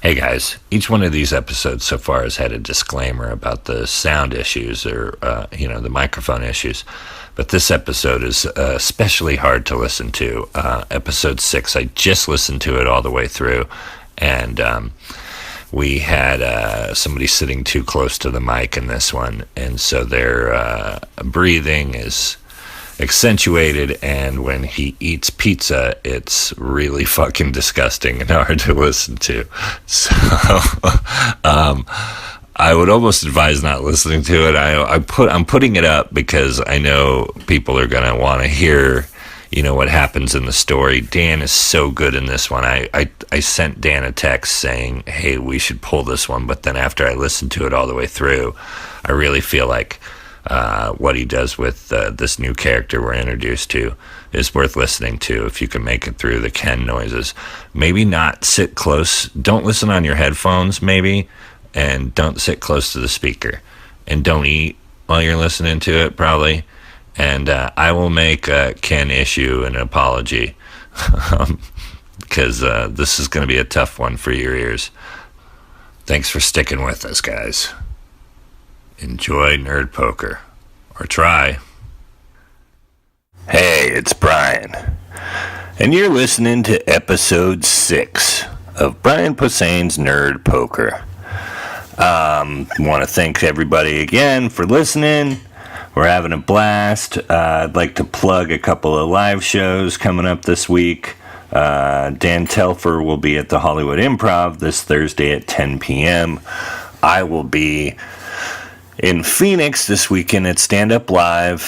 Hey guys, each one of these episodes so far has had a disclaimer about the sound issues or, the microphone issues. But this episode is especially hard to listen to. Episode 6, I just listened to it all the way through. And we had somebody sitting too close to the mic in this one. And so their breathing is accentuated, and when he eats pizza, it's really fucking disgusting and hard to listen to. So I would almost advise not listening to it. I'm putting it up because I know people are gonna want to hear, what happens in the story. Dan is so good in this one. I sent Dan a text saying, hey, we should pull this one, but then after I listened to it all the way through, I really feel like what he does with this new character we're introduced to is worth listening to if you can make it through the Ken noises. Maybe not sit close. Don't listen on your headphones, maybe, and don't sit close to the speaker. And don't eat while you're listening to it, probably. And I will make Ken issue an apology because this is going to be a tough one for your ears. Thanks for sticking with us, guys. Enjoy Nerd Poker. Or try. Hey, it's Brian. And you're listening to episode 6 of Brian Posehn's Nerd Poker. Want to thank everybody again for listening. We're having a blast. I'd like to plug a couple of live shows coming up this week. Dan Telfer will be at the Hollywood Improv this Thursday at 10 p.m. I will be in Phoenix this weekend at Stand Up Live,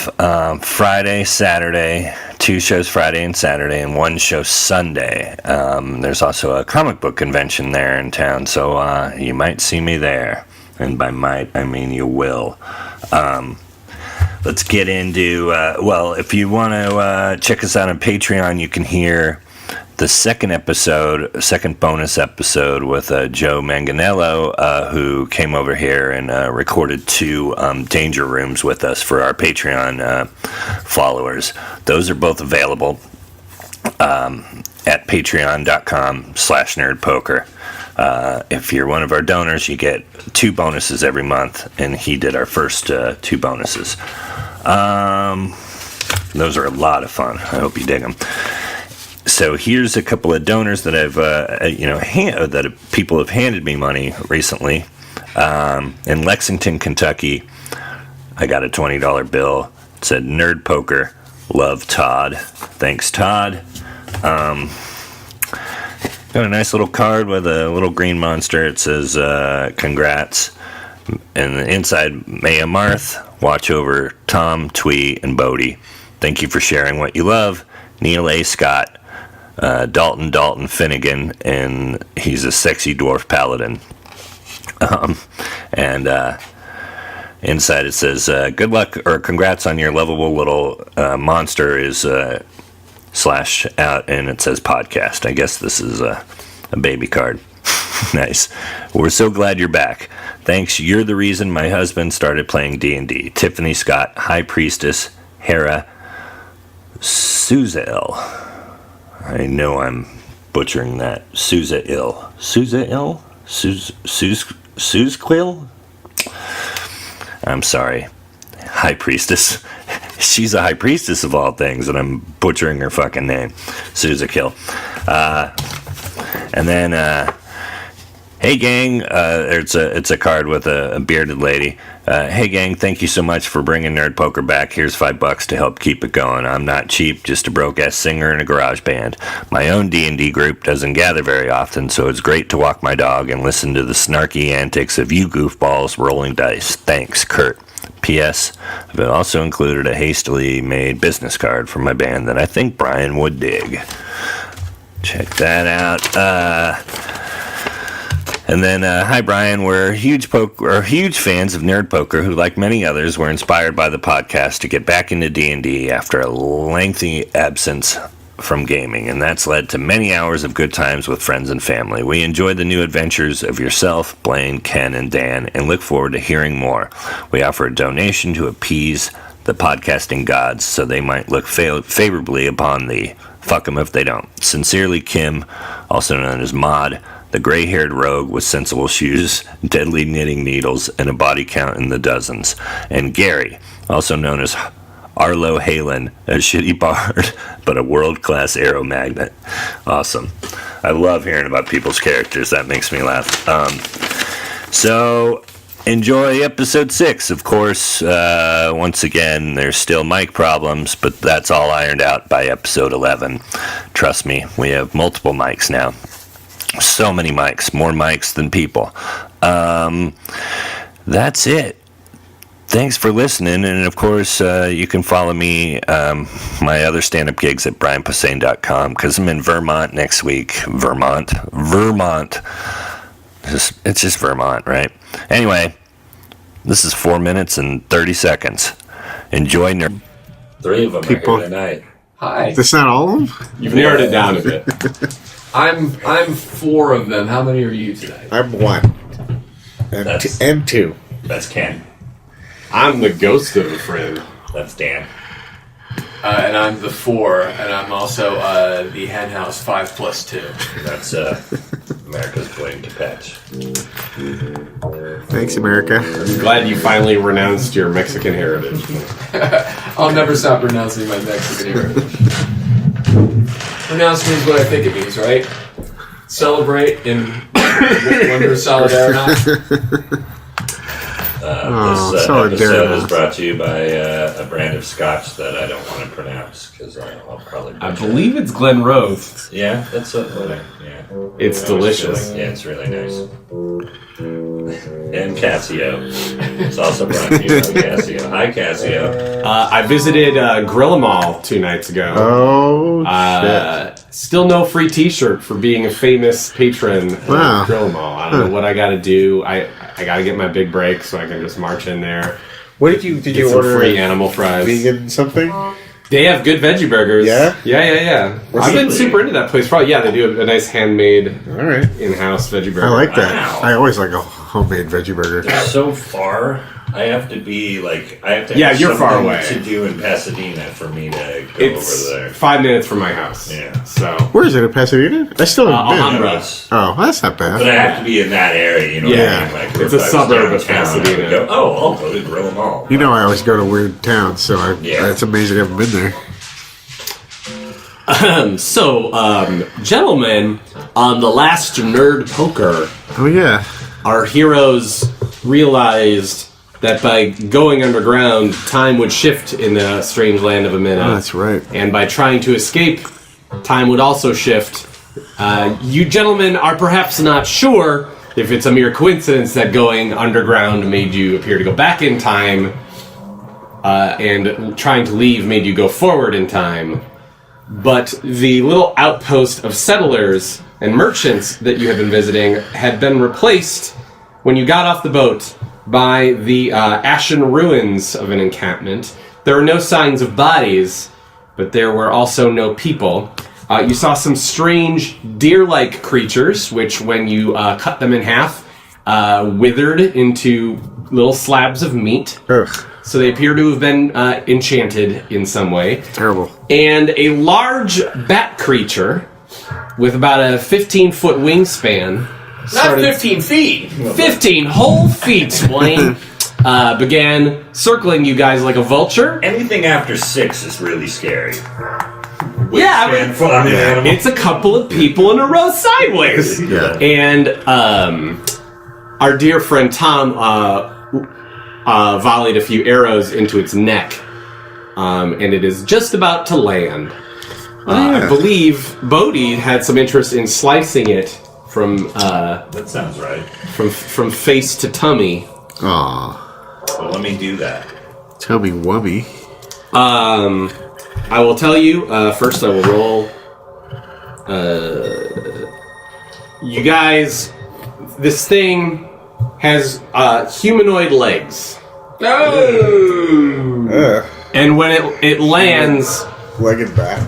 Friday, Saturday, 2 shows Friday and Saturday, and 1 show Sunday. There's also a comic book convention there in town, so you might see me there. And by might, I mean you will. Let's get into, if you want to check us out on Patreon, you can hear the second bonus episode with Joe Manganello, who came over here and recorded 2 Danger Rooms with us for our Patreon followers. Those are both available at patreon.com/nerdpoker. If you're one of our donors, you get 2 bonuses every month, and he did our first 2 bonuses. Those are a lot of fun. I hope you dig them. So here's a couple of donors that I've, that people have handed me money recently. In Lexington, Kentucky, I got a $20 bill. It said Nerd Poker, love Todd. Thanks, Todd. Got a nice little card with a little green monster. It says, congrats. And inside, Maya Marth, watch over Tom, Twee, and Bodie. Thank you for sharing what you love. Neil A. Scott. Dalton Finnegan, and he's a sexy dwarf paladin. Inside it says, good luck or congrats on your lovable little monster is slash out, and it says podcast. I guess this is a baby card. Nice. We're so glad you're back. Thanks. You're the reason my husband started playing D&D. Tiffany Scott, High Priestess, Hera, Suzael. I know I'm butchering that. Suzael. Suzquill? I'm sorry. High Priestess. She's a High Priestess of all things, and I'm butchering her fucking name. Suzakill. And then, hey gang, it's a card with a bearded lady. Hey gang, thank you so much for bringing Nerd Poker back. Here's $5 to help keep it going. I'm not cheap, just a broke-ass singer in a garage band. My own D&D group doesn't gather very often, so it's great to walk my dog and listen to the snarky antics of you goofballs rolling dice. Thanks, Kurt. P.S. I've also included a hastily made business card for my band that I think Brian would dig. Check that out. And then, hi Brian, we're huge fans of Nerd Poker who, like many others, were inspired by the podcast to get back into D&D after a lengthy absence from gaming, and that's led to many hours of good times with friends and family. We enjoy the new adventures of yourself, Blaine, Ken, and Dan, and look forward to hearing more. We offer a donation to appease the podcasting gods so they might look favorably upon thee. Fuck them if they don't. Sincerely, Kim, also known as Mod. the gray-haired rogue with sensible shoes, deadly knitting needles, and a body count in the dozens. And Gary, also known as Arlo Halen, a shitty bard, but a world-class arrow magnet. Awesome. I love hearing about people's characters. That makes me laugh. So, enjoy episode 6. Of course, once again, there's still mic problems, but that's all ironed out by episode 11. Trust me, we have multiple mics now. So many mics. More mics than people. That's it. Thanks for listening, and of course, you can follow me, my other stand-up gigs at brianposehn.com, because I'm in Vermont next week. Vermont. It's just Vermont, right? Anyway, this is 4 minutes and 30 seconds. Enjoy. 3 of them People. are here tonight. Hi. That's not all of them? You've narrowed it down a bit. I'm 4 of them. How many are you today? I'm 1. And 2. That's Ken. I'm the ghost of a friend. That's Dan. And I'm the 4, and I'm also the henhouse 5+2. That's America's Blaine to patch. Thanks, America. I'm glad you finally renounced your Mexican heritage. I'll never stop renouncing my Mexican heritage. Renounce means what I think it means, right? Celebrate in wonder solidarity. This episode is brought to you by a brand of scotch that I don't want to pronounce because I'll probably. I believe it's Glen Rose. Yeah, that's yeah. It's delicious. Yeah, it's really nice. And Casio. It's also brought to you by Casio. Hi, Casio. I visited Grillamal 2 nights ago. Oh, shit. Still no free T-shirt for being a famous patron of Grillamal. I don't know what I got to do. I got to get my big break so I can just march in there. What did you some order? Free animal fries. Vegan something? They have good veggie burgers. Yeah? Yeah. I've been super into that place. Probably, they do a nice handmade, in-house veggie burger. I like that. Wow. I always like a homemade veggie burger. They're so far. I have to be have you're far away. to do in Pasadena for me to go It's over there. 5 minutes from my house. Yeah. So. Where is it, in Pasadena? I still haven't been. Alhambra. Oh, that's not bad. But I have to be in that area, you know what I mean? Like, It's if a I was suburb of downtown, I would Pasadena. go, I'll go to Grill 'em All. You know I always go to weird towns, so it's amazing I haven't been there. Gentlemen, on the last Nerd Poker, Oh, yeah. our heroes realized that by going underground, time would shift in the strange land of Amynna. Oh, that's right. And by trying to escape, time would also shift. You gentlemen are perhaps not sure if it's a mere coincidence that going underground made you appear to go back in time, and trying to leave made you go forward in time. But the little outpost of settlers and merchants that you had been visiting had been replaced when you got off the boat by the ashen ruins of an encampment. There were no signs of bodies, but there were also no people. You saw some strange deer-like creatures, which when you cut them in half, withered into little slabs of meat. Ugh. So they appear to have been enchanted in some way. Terrible. And a large bat creature with about a 15-foot wingspan. Not 15 feet. 15 whole feet, Wayne. Began circling you guys like a vulture. Anything after 6 is really scary. It's a couple of people in a row sideways. Yeah. And our dear friend Tom volleyed a few arrows into its neck. And it is just about to land. I believe Bodhi had some interest in slicing it from that sounds right. From face to tummy. Aw. Well, let me do that. Tummy wummy. I will tell you, first I will roll. You guys, this thing has humanoid legs. Oh! And when it lands, Leg and back.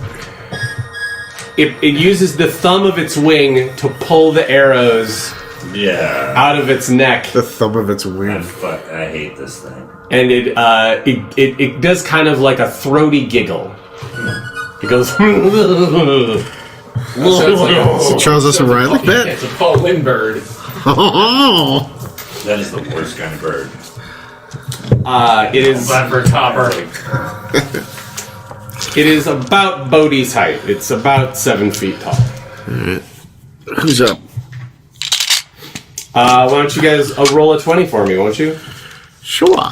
it uses the thumb of its wing to pull the arrows out of its neck. The thumb of its wing. I hate this thing. And it does kind of like a throaty giggle. It goes Is it Charles S. Riley bit? It's a Paul Lindbergh. Oh, That is the worst kind of bird. It is. For topper. It is about Bodhi's height. It's about 7 feet tall. who's up? Why don't you guys roll a 20 for me, won't you? Sure.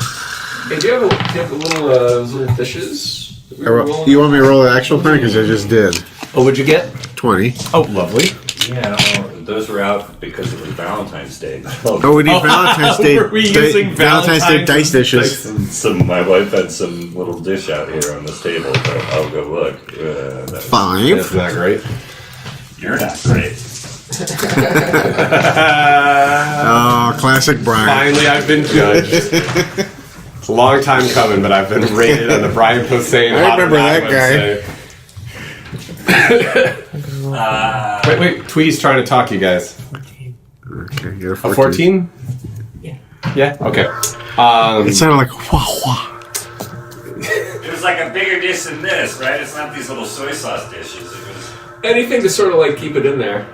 Hey, do you have a little fishes? that we were rolling? You want me to roll the actual thing? Because I just did. Oh, what'd you get? 20. Oh, lovely. Yeah, well, those were out because it was Valentine's Day. Oh, we need Valentine's Day. Were we using Valentine's Day dice dishes. My wife had some little dish out here on this table, so I'll go look. 5. That's not great. You're not great. Oh, classic Brian. Finally, I've been judged. It's a long time coming, but I've been rated on the Brian Posehn. I remember that guy. Wait. Twee's trying to talk, you guys. Okay, you're A 14? Yeah? Okay. It sounded like wah wah. It was like a bigger dish than this, right? It's not these little soy sauce dishes. It was... Anything to sort of like keep it in there.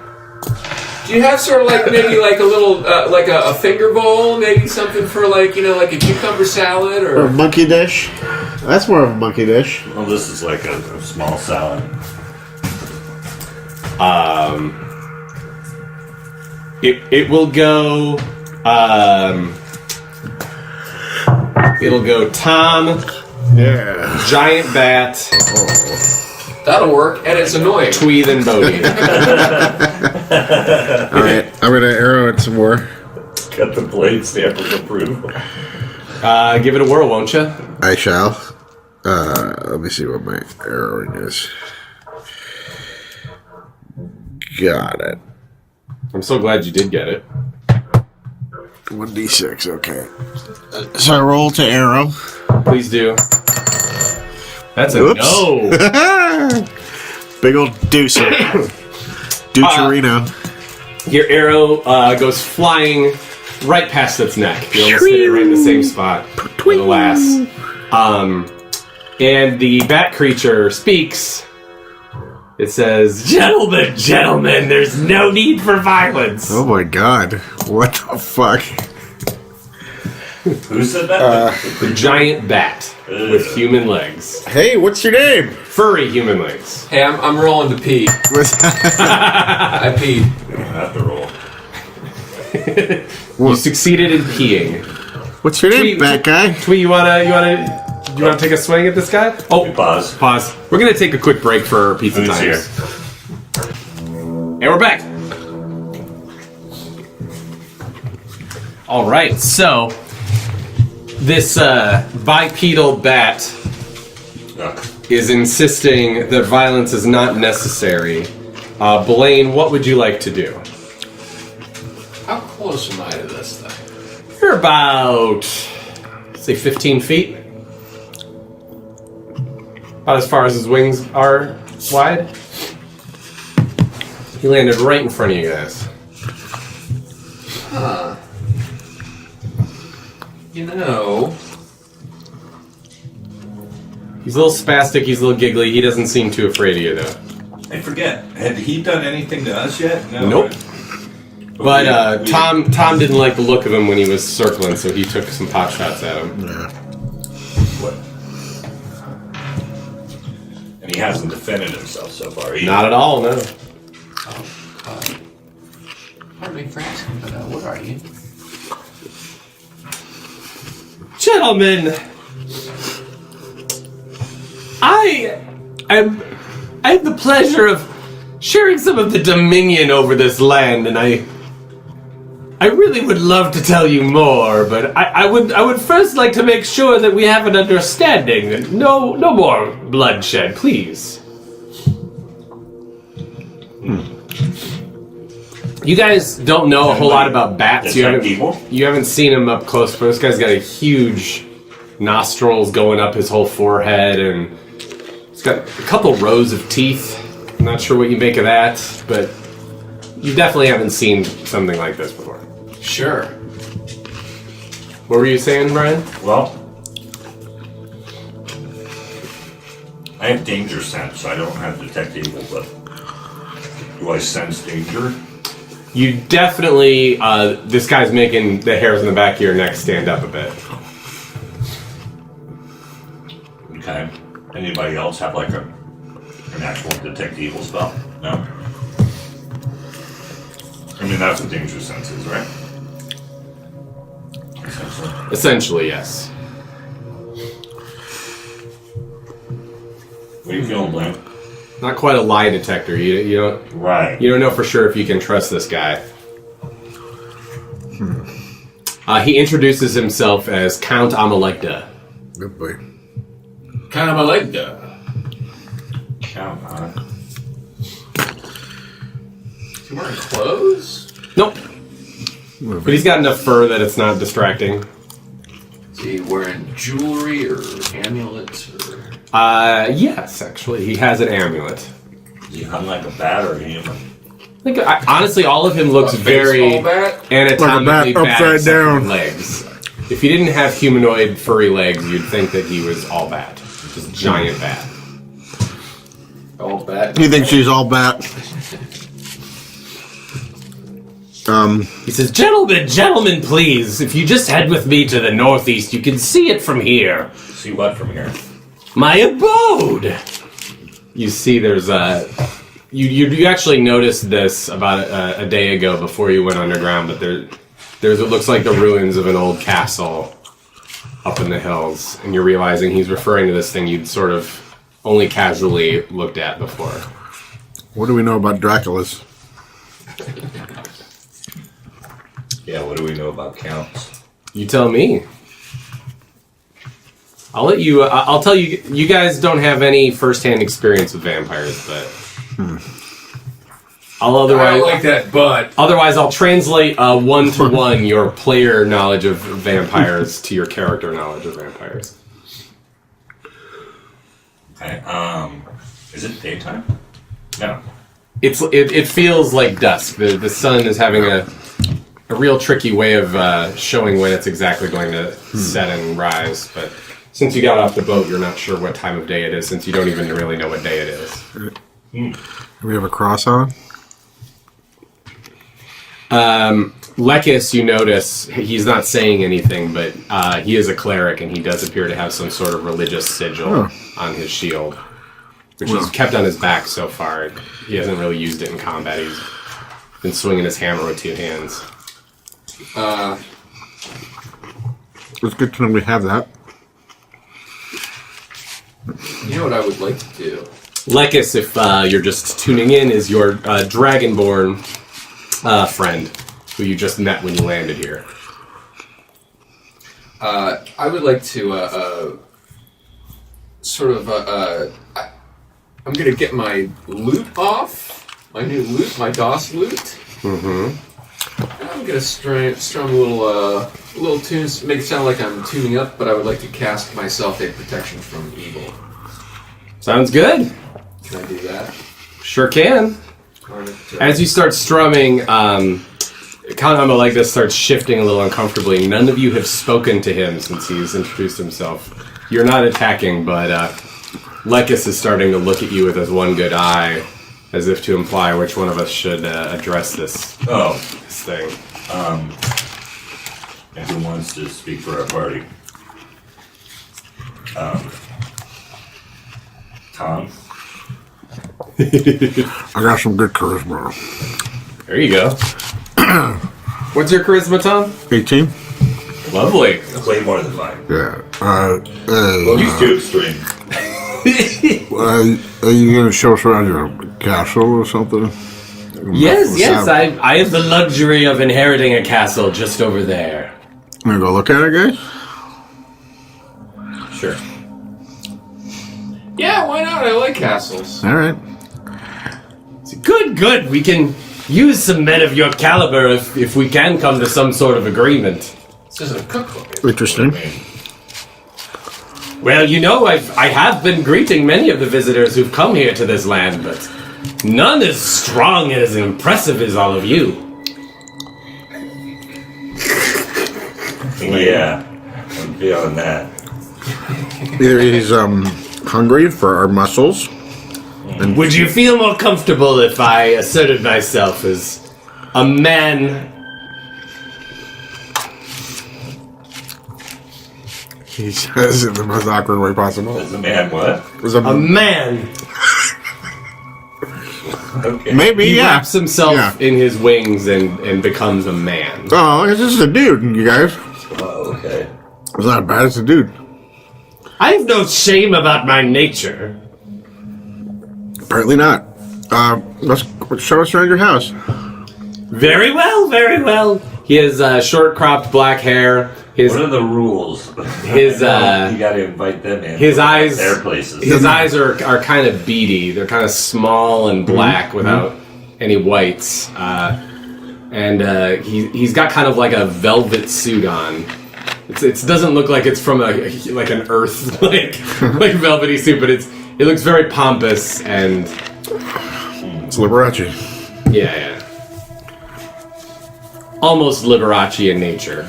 Do you have sort of like maybe like a little like a finger bowl, maybe something for like like a cucumber salad Or a or monkey dish. That's more of a monkey dish. Well, this is like a small salad. It will go. It'll go Tom, Yeah. Giant Bat, that'll work, and it's annoying. Twee, then Bodhi. Alright, I'm gonna arrow it some more. Got the blade stamp of approval. Give it a whirl, won't you? I shall. Let me see what my arrowing is. Got it. I'm so glad you did get it. 1d6, okay. So I roll to arrow. Please do. That's a Oops. no. Big old deucer. Deucerino. Your arrow goes flying right past its neck. You almost hit it right in the same spot. Alas. And the bat creature speaks. It says, Gentlemen, there's no need for violence. Oh my god. What the fuck? Who said that? The giant bat with human legs. Hey, what's your name? Furry human legs. Hey, I'm rolling to pee. I peed. You don't have to roll. You succeeded in peeing. What's your name, Tweet- bat guy? Twee, you wanna take a swing at this guy? Oh, Pause. Pause. We're gonna take a quick break for pizza Who's times. here? And we're back. All right, so this bipedal bat is insisting that violence is not necessary. Blaine, what would you like to do? How close am I to this thing? You're about, say, 15 feet. About as far as his wings are wide. He landed right in front of you guys. Huh. You know, He's a little spastic, he's a little giggly, he doesn't seem too afraid of you, though. I forget. Had he done anything to us yet? No. Nope. right? But We- Tom didn't like the look of him when he was circling, so he took some pot shots at him. What? And he hasn't defended himself so far either. Not at all, no. pardon me for asking, but what are you? Gentlemen, I have the pleasure of sharing some of the dominion over this land, and I really would love to tell you more, but I would first like to make sure that we have an understanding that no more bloodshed, please. You guys don't know a whole lot about bats. You haven't seen him up close, but this guy's got a huge nostrils going up his whole forehead, and he's got a couple rows of teeth. I'm not sure what you make of that, but you definitely haven't seen something like this before. Sure. What were you saying, Brian? Well, I have danger sense, so I don't have detect evil, but Do I sense danger? You definitely, this guy's making the hairs in the back of your neck stand up a bit. Okay. Anybody else have like an actual detect evil spell? No? I mean, that's what danger sense is, right? Essentially, yes. What are you feeling, Blaine? Not quite a lie detector. You don't. Right. You don't know for sure if you can trust this guy. He introduces himself as Count Ahmelegdha. Good boy. Count Ahmelegdha. Count, huh? Is he wearing clothes? Nope. But he's got enough fur that it's not distracting. Is he wearing jewelry or amulets or? Yes, actually, he has an amulet. Is he hung like a bat or a human? Honestly, all of him looks very anatomically like a bat bad upside except for down. legs. If he didn't have humanoid furry legs, you'd think that he was all bat. Just giant bat. All bat. He thinks he's all bat. He says, Gentlemen, please, if you just head with me to the northeast, you can see it from here. See what from here? My abode! You see there's You actually noticed this about a day ago before you went underground, but there's what looks like the ruins of an old castle up in the hills, and you're realizing he's referring to this thing you'd sort of only casually looked at before. What do we know about Dracula's? Yeah, what do we know about counts? You tell me. I'll let you. I'll tell you. You guys don't have any first-hand experience with vampires, but I'll otherwise. I don't like that, but Otherwise, I'll translate 1-to-1 your player knowledge of vampires to your character knowledge of vampires. Okay. Is it daytime? No. It feels like dusk. The sun is having a real tricky way of showing when it's exactly going to set and rise, but. Since you got off the boat, you're not sure what time of day it is, since you don't even really know what day it is. Do we have a cross on? Lekis, you notice, he's not saying anything, but he is a cleric, and he does appear to have some sort of religious sigil on his shield, which he's kept on his back so far. He hasn't really used it in combat. He's been swinging his hammer with two hands. It's good to know we have that. you know what I would like to do? Lekis, if you're just tuning in, is your Dragonborn friend, who you just met when you landed here. I would like to I'm gonna get my loot off, my new loot, my DOS loot. Mm-hmm. I'm gonna strum a little tunes, make it sound like I'm tuning up, but I would like to cast myself a protection from evil. Sounds good. Can I do that? Sure can. As you start strumming, Count Ahmelegdha starts shifting a little uncomfortably. None of you have spoken to him since he's introduced himself. You're not attacking, but Lekis is starting to look at you with his one good eye, as if to imply which one of us should address this thing. And who wants to speak for our party? Tom? I got some good charisma. There you go. What's your charisma, Tom? 18? Lovely. Way more than mine. Yeah. He's too extreme. Are you going to show us around your castle or something? Yes. I have the luxury of inheriting a castle just over there. I'm going to go look at it, guys? Sure. Yeah, why not? I like castles. All right. Good. We can use some men of your caliber if we can come to some sort of agreement. This isn't a cookbook. Interesting. Well, you know, I have been greeting many of the visitors who've come here to this land, but none as strong and as impressive as all of you. Yeah, I'm feeling that. Either he's hungry for our muscles, Would you feel more comfortable if I asserted myself as a man? He says it in the most awkward way possible. Is the man what? A man. Okay. Maybe, He yeah. wraps himself Yeah. in his wings and becomes a man. Oh, it's just a dude, you guys. Oh, okay. It's not bad, it's a dude. I have no shame about my nature. Apparently not. Let's show us around your house. Very well, very well. He has short cropped black hair. His What are the rules? His, you gotta invite them in. his eyes Their places. His eyes are kind of beady. They're kind of small and black without any whites. He's got kind of like a velvet suit on. It doesn't look like it's from an earth like velvety suit, but it looks very pompous and It's Liberace. yeah. Almost Liberace in nature.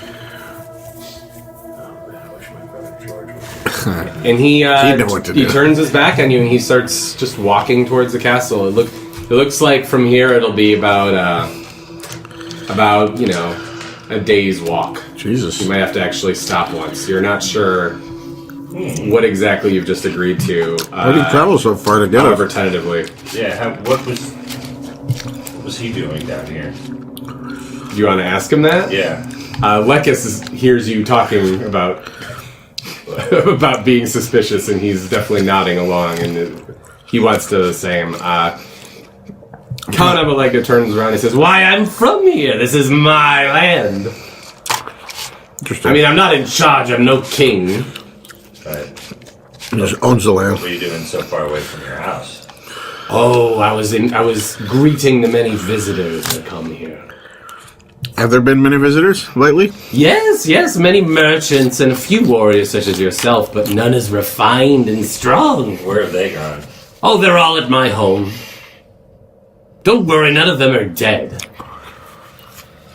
And he know what to do. turns his back on you and he starts just walking towards the castle. It looks like from here it'll be about a day's walk. Jesus. You might have to actually stop once. You're not sure what exactly you've just agreed to. Why did you travel so far to get However, it? tentatively. Yeah, what was he doing down here? Do you want to ask him that? Yeah. Lekis hears you talking about being suspicious, and he's definitely nodding along, and he wants to do the same. Count Ahmelegdha turns around and says, "Why, I'm from here. This is my land. Interesting. I mean, I'm not in charge. I'm no king." Right. He just owns the land. What are you doing so far away from your house? Oh, I was greeting the many visitors that come here. Have there been many visitors lately? Yes, many merchants and a few warriors such as yourself, but none as refined and strong. Where have they gone? Oh, they're all at my home. Don't worry, none of them are dead.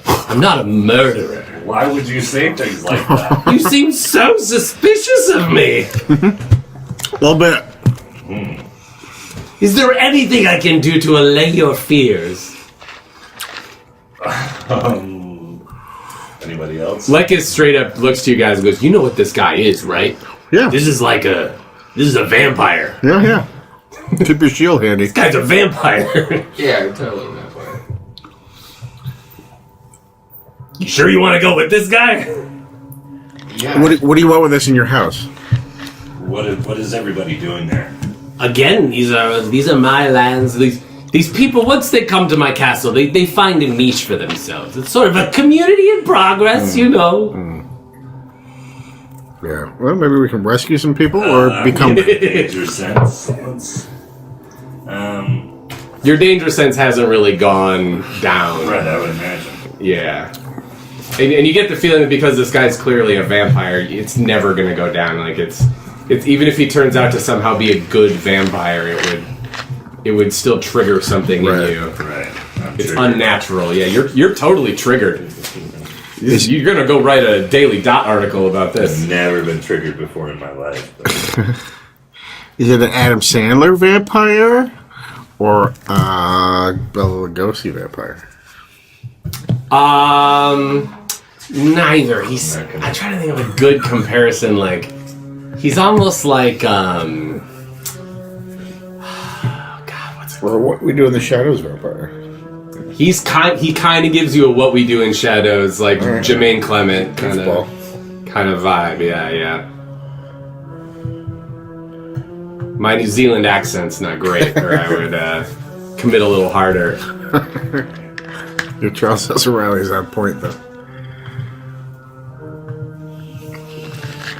I'm not a murderer. Why would you say things like that? You seem so suspicious of me. A little bit. Is there anything I can do to allay your fears? Anybody else? Lekis straight up looks to you guys and goes, "You know what this guy is, right? Yeah. This is a vampire. Yeah. Keep your shield handy. This guy's a vampire." Yeah, totally that way. You sure you want to go with this guy? Yeah. What do you want with this in your house? What is everybody doing there? Again, these are my lands. These people, once they come to my castle, they find a niche for themselves. It's sort of a community in progress, you know. Yeah. Well, maybe we can rescue some people or become. Danger sense. Your danger sense hasn't really gone down. Right, I would imagine. Yeah. And you get the feeling that because this guy's clearly a vampire, it's never going to go down. Like it's even if he turns out to somehow be a good vampire, it would still trigger something in you. Right. It's unnatural. Yeah, you're totally triggered. You're going to go write a Daily Dot article about this. I've never been triggered before in my life. But Is it an Adam Sandler vampire or a Bela Lugosi vampire? Neither. I'm trying to think of a good comparison. Like, he's almost like, Or what we do in the shadows vampire? he kind of gives you a What We Do in Shadows, like Jermaine Clement kind of vibe. Yeah. My New Zealand accent's not great, or I would commit a little harder. Your Charles S. O'Reilly's on point though.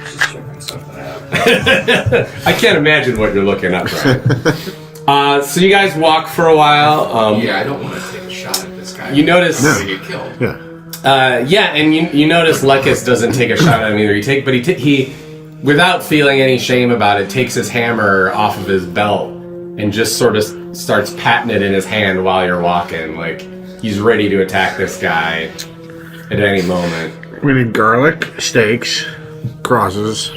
just checking something out. I can't imagine what you're looking up, Brian. So you guys walk for a while. Yeah, I don't want to take a shot at this guy. You notice, I'm gonna get killed. Yeah. and you notice Lekis doesn't take a shot at him either. He without feeling any shame about it, takes his hammer off of his belt and just sort of starts patting it in his hand while you're walking, like he's ready to attack this guy at any moment. We need garlic, steaks, crosses.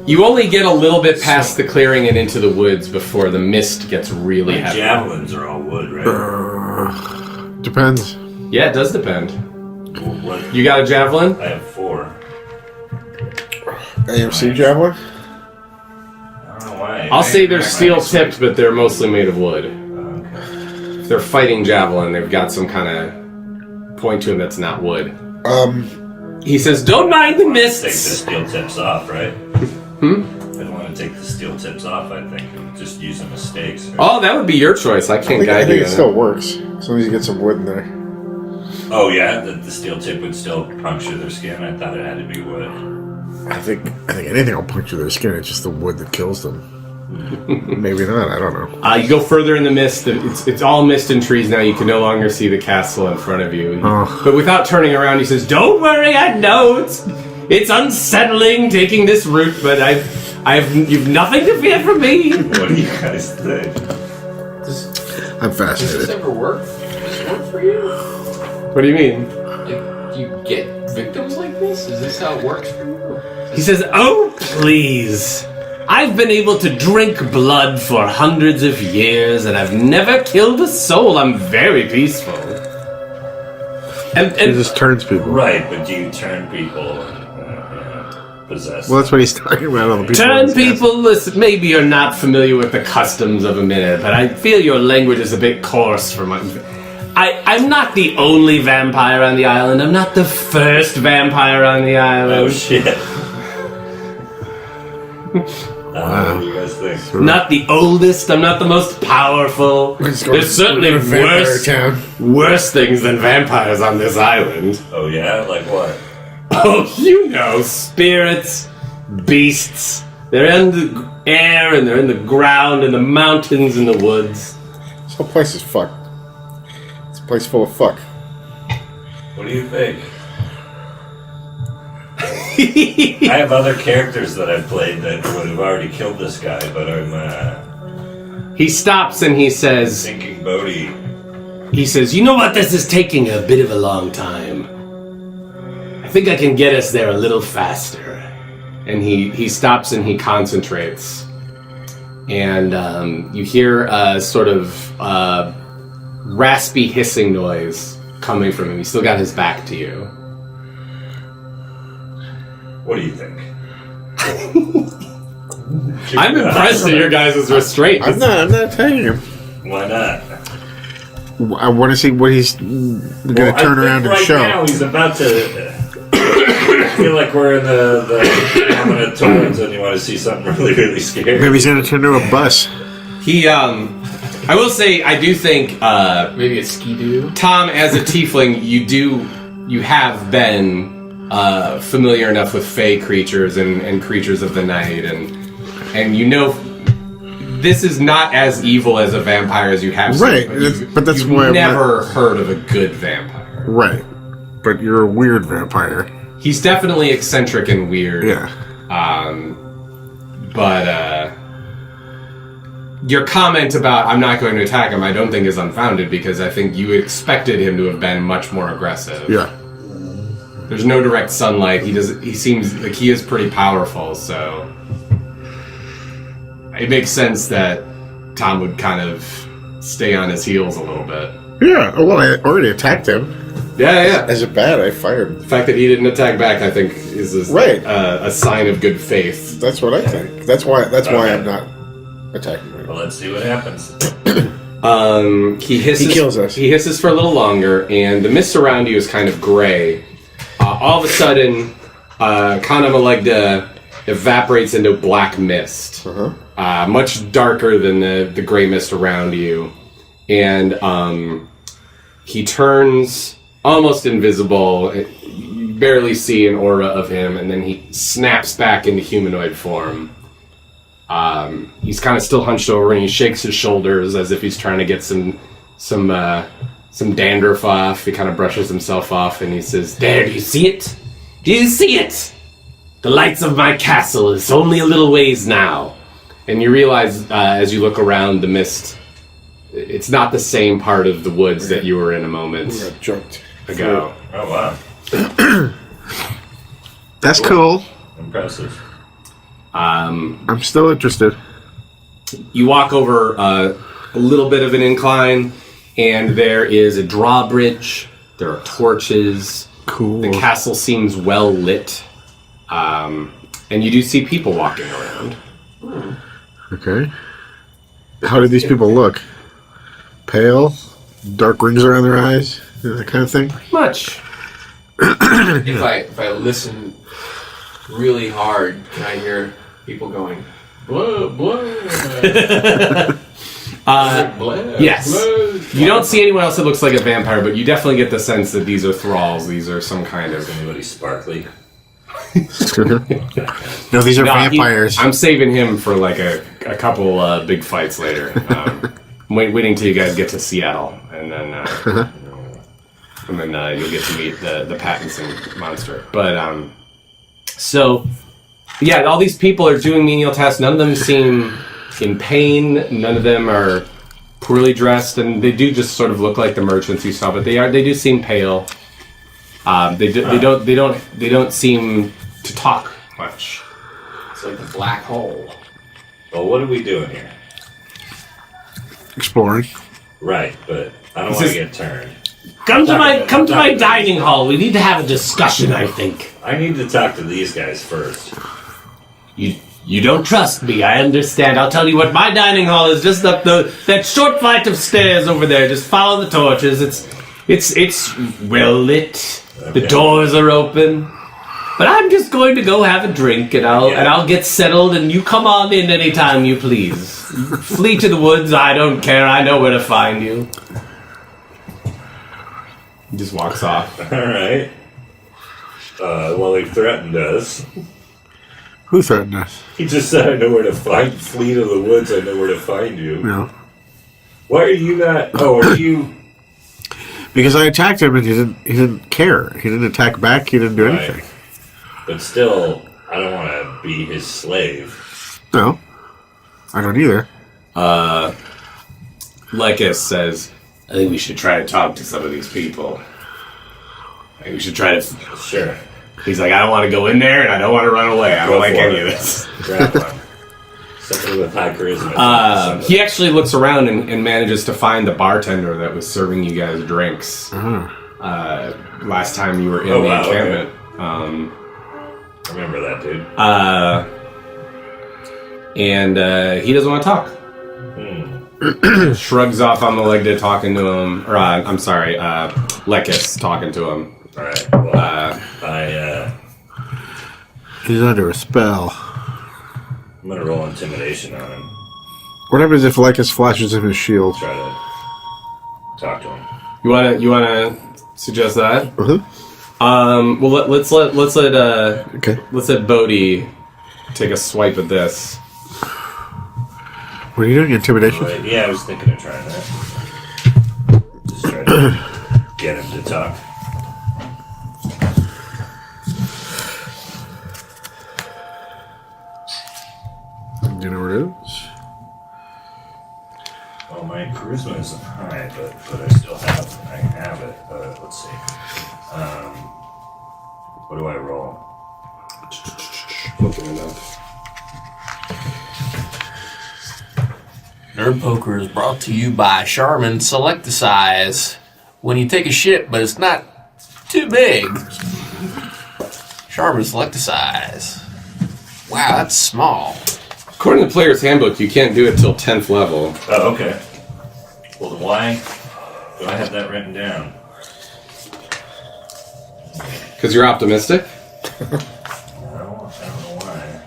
You only get a little bit past the clearing and into the woods before the mist gets really heavy. Javelins are all wood, right? Depends. Yeah, it does depend. What? You got a javelin? I have 4. AMC javelin? I don't know why. I'll say they're steel tipped, but they're mostly made of wood. Okay. If they're fighting javelin, they've got some kind of point to them that's not wood. He says, "Don't mind the Take the mists." steel tips off, right? I don't want to take the steel tips off, I think. And just use them as stakes. Or... Oh, that would be your choice. I can't I guide think you. it still works. As long as you get some wood in there. Oh, yeah? The steel tip would still puncture their skin? I thought it had to be wood. I think anything will puncture their skin. It's just the wood that kills them. Maybe not. I don't know. You go further in the mist. It's all mist and trees now. You can no longer see the castle in front of you. But without turning around, he says, "Don't worry. I know it's unsettling taking this route, but you've nothing to fear from me." What do you guys think? I'm Does fascinated. this ever work? Does this work for you? What do you mean? Like, do you get victims like this? Is this how it works for you? He says, "Oh, please. I've been able to drink blood for hundreds of years, and I've never killed a soul. I'm very peaceful." It And just turns people. Right, but do you turn people possessed? Well, that's what he's talking about. All the people. turn people, listen, maybe you're not familiar with the customs of Amynna, but I feel your language is a bit coarse for my... I'm not the only vampire on the island. I'm not the first vampire on the island. Oh, shit. What do you guys think? Not the oldest. I'm not the most powerful. There's certainly worse things than vampires on this island. Oh, yeah? Like what? Oh, you know, spirits, beasts. They're in the air and they're in the ground, in the mountains, in the woods. This whole place is fucked. It's a place full of fuck. What do you think? I have other characters that I've played that would have already killed this guy, but I'm He stops and he says, thinking Bodhi. He says, "You know what? This is taking a bit of a long time. I think I can get us there a little faster." And he stops and he concentrates. And you hear a sort of raspy hissing noise coming from him. He's still got his back to you. What do you think? I'm impressed at your guys' restraint. I'm not attacking him. Why not? I want to see what he's going to turn around and show. Right now he's about to... I feel like we're in the dominant tones and you want to see something really, really scary. Maybe he's going to turn into a bus. I will say, I do think, Maybe a skidoo? Tom, as a tiefling, you have been familiar enough with fey creatures and creatures of the night, and you know this is not as evil as a vampire as you have seen. Right, but that's you've why never heard of a good vampire. Right, but you're a weird vampire. He's definitely eccentric and weird. Yeah. But your comment about I'm not going to attack him, I don't think is unfounded, because I think you expected him to have been much more aggressive. Yeah. There's no direct sunlight. He seems like he is pretty powerful, so it makes sense that Tom would kind of stay on his heels a little bit. Yeah, well, I already attacked him. Yeah. As a bat, I fired. The fact that he didn't attack back, I think, is a sign of good faith. That's what I think. That's why I'm not attacking him. Well, let's see what happens. He hisses. He kills us. He hisses for a little longer, and the mist around you is kind of gray. All of a sudden, Count Ahmelegdha evaporates into black mist, much darker than the gray mist around you, and he turns almost invisible. You barely see an aura of him, and then he snaps back into humanoid form. He's kind of still hunched over, and he shakes his shoulders as if he's trying to get some dandruff off. He kind of brushes himself off, and he says, "There, do you see it? Do you see it? The lights of my castle is only a little ways now." And you realize, as you look around the mist, it's not the same part of the woods that you were in a moment We got jumped ago. Oh, wow. That's cool. Impressive. I'm still interested. You walk over a little bit of an incline, and there is a drawbridge. There are torches. Cool. The castle seems well lit. And you do see people walking around. Okay. How do these people look? Pale? Dark rings around their eyes? That kind of thing? Much. If I listen really hard, can I hear people going, blah, blah, blah, yes. blah. You don't see anyone else that looks like a vampire, but you definitely get the sense that these are thralls. These are some kind of... Anybody sparkly? No, these are No, vampires. I'm saving him for like a couple big fights later. Waiting till you guys get to Seattle, and then you'll get to meet the Pattinson monster. But so yeah, all these people are doing menial tasks. None of them seem in pain. None of them are poorly dressed, and they do just sort of look like the merchants you saw. But they do seem pale. They don't seem to talk much. It's like the black hole. Well, what are we doing here? Exploring. Right, but I don't want to get turned. Come to my dining hall. We need to have a discussion, I think. I need to talk to these guys first. You don't trust me, I understand. I'll tell you what, my dining hall is just up that short flight of stairs over there. Just follow the torches. It's well lit. Okay. The doors are open. But I'm just going to go have a drink and I'll get settled and you come on in anytime you please. Flee to the woods, I don't care. I know where to find you. He just walks off. All right. Well, he threatened us. Who threatened us? He just said, I know where to find... Flee to the woods, I know where to find you. No. Why are you not... Oh, are you... Because I attacked him and he didn't care. He didn't attack back. He didn't do Right. anything. But still, I don't want to be his slave. No. I don't either. Lycus says, I think we should try to talk to some of these people. I think we should try to... Sure. he's like, I don't want to go in there and I don't want to run away. I don't Go like for any it. of this. Grab one. Somebody with high charisma. He actually looks around and manages to find the bartender that was serving you guys drinks last time you were in the wow, encampment. I remember that, dude. And he doesn't want to talk. Shrugs off Ahmelegdha talking to him. Or, I'm sorry, Lycus talking to him. All right. Well, He's under a spell. I'm going to roll intimidation on him. What happens if Lycus flashes him his shield? Try to talk to him. You wanna suggest that? Uh-huh. Well, let's let Okay. Bodhi take a swipe at this. What are you doing? Intimidation? Right. Yeah, I was thinking of trying that. Just try to get him to talk. Do you know where it is? Well, my charisma isn't high, but I still have it. Let's see. What do I roll? Nerd Poker is brought to you by Charmin Select the Size. When you take a shit, but it's not too big. Charmin Select the Size. Wow, that's small. According to the player's handbook, you can't do it till 10th level. Oh, okay. Well, then why do I have that written down? Because you're optimistic. I don't know why.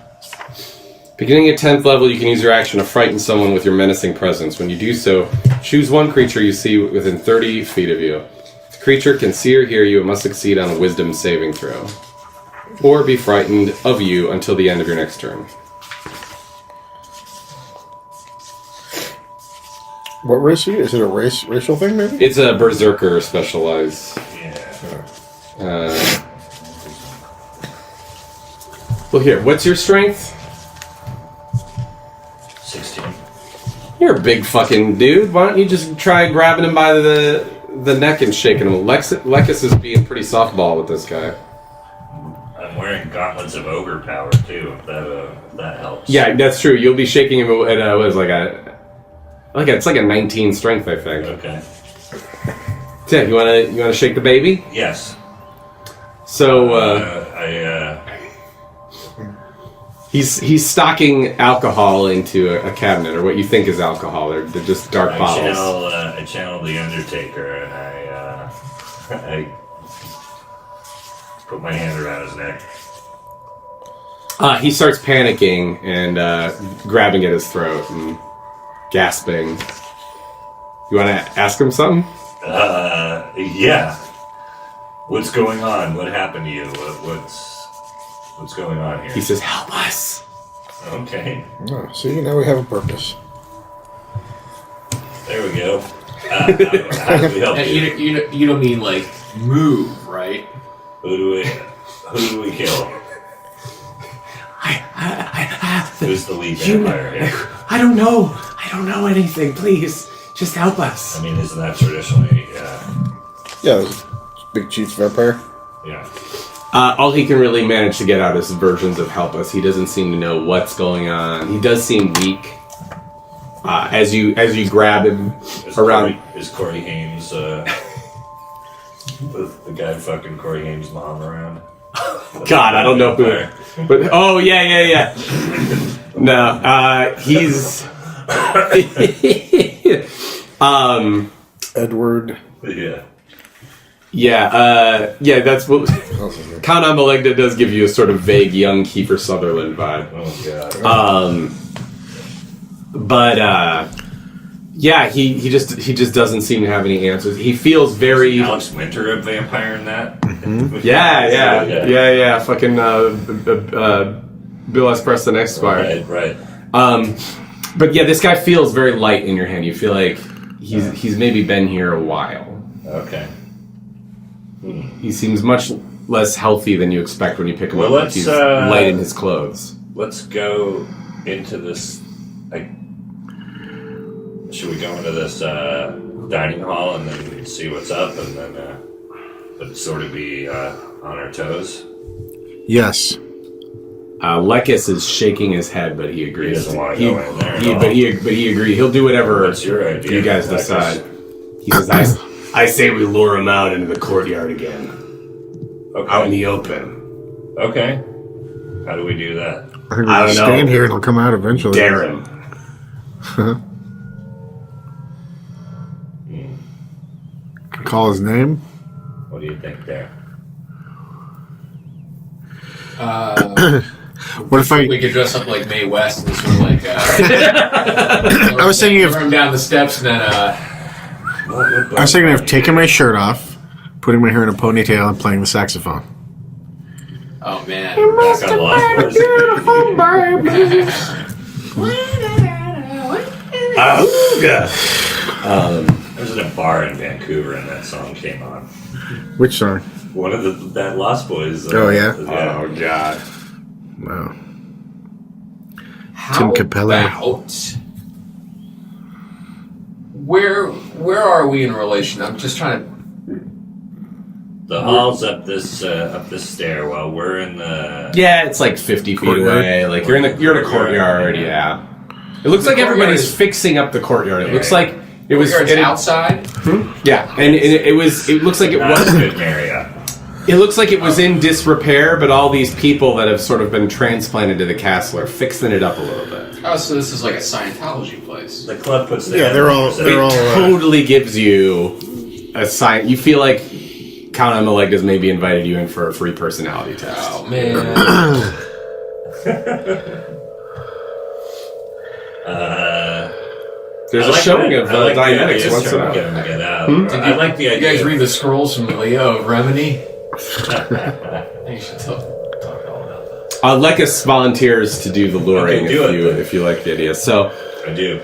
Beginning at 10th level, you can use your action to frighten someone with your menacing presence. When you do so, choose one creature you see within 30 feet of you. If the creature can see or hear you, it must succeed on a wisdom saving throw. Or be frightened of you until the end of your next turn. What race are you? Is it a racial thing, maybe? It's a berserker specialized. Yeah. Well, here, what's your strength? 16. You're a big fucking dude. Why don't you just try grabbing him by the neck and shaking him? Lycus is being pretty softball with this guy. I'm wearing gauntlets of ogre power too. If that helps. Yeah, that's true. You'll be shaking him at what is it's like a 19 strength, I think. Okay. So, you wanna shake the baby? Yes. So he's stocking alcohol into a cabinet, or what you think is alcohol. They're just dark bottles. I channel the Undertaker, and I put my hand around his neck. He starts panicking and grabbing at his throat and gasping. You want to ask him something? Yeah. What's going on? What happened to you? What's going on here? He says, "Help us." Okay. Oh, see, now we have a purpose. There we go. How do we help you? You don't mean like move, right? Who do we kill? Who's the lead vampire here? I don't know. I don't know anything. Please, just help us. I mean, isn't that traditionally? Yeah, there's Big Chief's vampire. Yeah. All he can really manage to get out is versions of "help us." He doesn't seem to know what's going on. He does seem weak. As you grab him around. Is Corey Haim's the guy fucking Corey Haim's mom around? God, I don't know who. But oh yeah. No, he's Edward. Yeah. Yeah. That's what Count Ahmelegdha does give you a sort of vague young Kiefer Sutherland vibe. Oh god. But yeah, he just doesn't seem to have any answers. He feels very Alex Winter a vampire in that? Mm-hmm. Yeah. Fucking Bill S. Preston Esquire. Right. But yeah, this guy feels very light in your hand. You feel like he's maybe been here a while. Okay. He seems much less healthy than you expect when you pick him up. Let's, He's light in his clothes. Let's go into this. Should we go into this dining hall and then see what's up, and then but sort of be on our toes? Yes. Lekis is shaking his head, but he agrees. He doesn't want to go in there. But he agrees. He'll do whatever. What's your idea? You guys decide. He says, I say we lure him out into the courtyard again. Okay. Out in the open. Okay. How do we do that? I think we I just don't know. stand here and he'll come out eventually. Dare him. Call his name. What do you think there? What if We could dress up like Mae West and sort of like. I was thinking of. Throw him down the steps and then. I was thinking of taking my shirt off, putting my hair in a ponytail, and playing the saxophone. Oh man. Back on Lost I was in a bar in Vancouver and that song came on. Which song? One of that Lost Boys. Oh, yeah? Oh, God. Wow. How Tim Capello. about where are we in relation? I'm just trying to. The hall's up this stairwell. We're in the. Yeah, it's like 50 feet Courtyard? away. Like you're in a courtyard. Yeah. It looks like everybody's fixing up the courtyard. It looks like it was outside. Yeah, and it looks like it Not was. a good area. It looks like it was in disrepair, but all these people that have sort of been transplanted to the castle are fixing it up a little bit. Oh, so this is like a Scientology place. The club puts the. Yeah, they're all. Totally gives you a sign. You feel like Count Ahmelegdha's maybe invited you in for a free personality test. Oh man. There's a showing of Dianetics once in a while. Get out. I like the You idea. guys read the scrolls from Leo of Remini? You should talk all about that. Lekis volunteers to do the luring Okay, do it. if you like the idea. So I do.